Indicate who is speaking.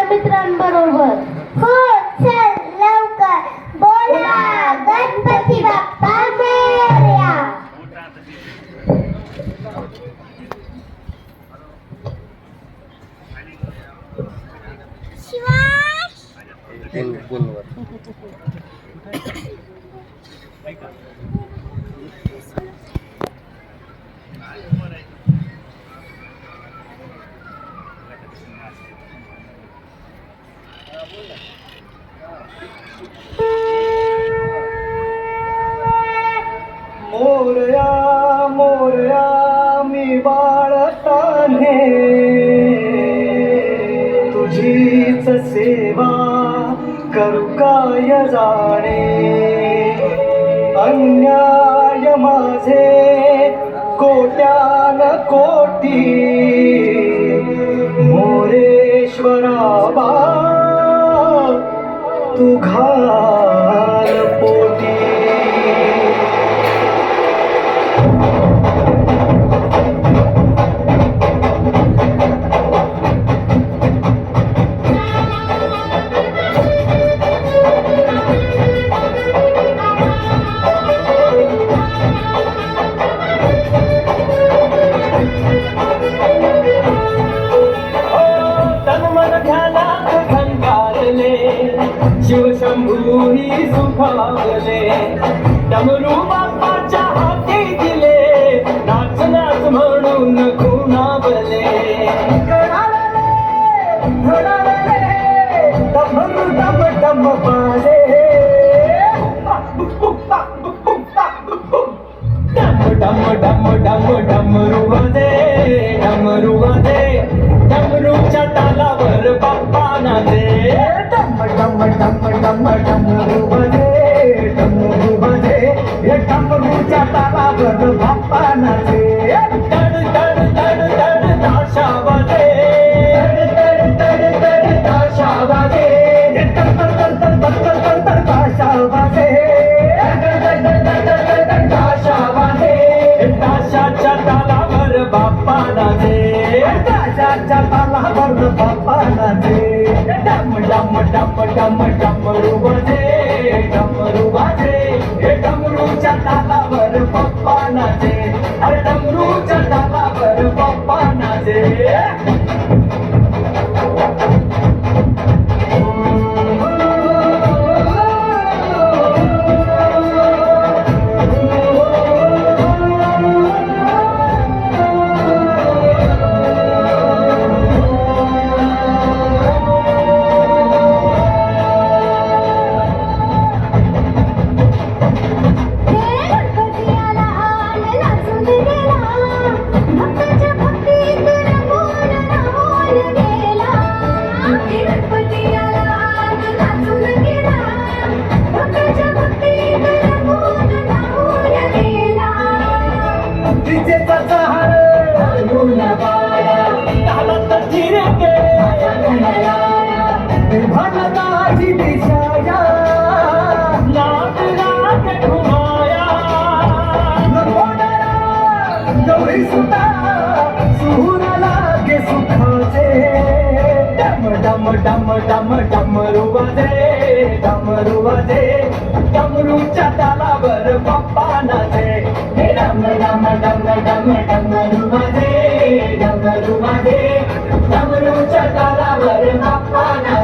Speaker 1: मित्रांबरोबर.
Speaker 2: हो चल लवकर बोला गणपती बाप्पा मोरया.
Speaker 3: मोरया मोरया मी बाळताने तुझीच सेवा करू काय जाणे. अन्याय माझे कोट्यान कोटी मोरेश्वरा बा तू घाल पोटी. शिवशंभू ही सुखावले डमरू बाप्पाच्या हाती दिले नाच नाच म्हणून खुणावले. डमरू डम डम बाजे डम डम डम डम डमरू वाजे डमरू वाजे डमरूच्या तालावर बाप्पा नाचे. डम डम डम डम डमरू वाजे डमरू वाजे हे डमरूच्या तालावर बाप्पा नाचे. तड तड तड तड ताशा वाजे तड तड तड ताशा वाजे तड तड तड तड तड तड ताशा वाजे तड तड तड तड ताशा वाजे. ताशाच्या तालावर बाप्पा नाचे ताशाच्या तालावर बाप्पा नाचे. डम डम डम डम डमरू वाजे डमरू वाजे हे डमरूच्या तालावर बाप्पा नाचे. अरे डमरूच्या तालावर बाप्पा नाचे. डम डम डम डमरू वाजे डमरू वाजे डमरूच्या तालावर बाप्पा नाचे. डम डम डम डम डमरू वाजे डमरू वाजे डमरूच्या तालावर बाप्पा नाचे.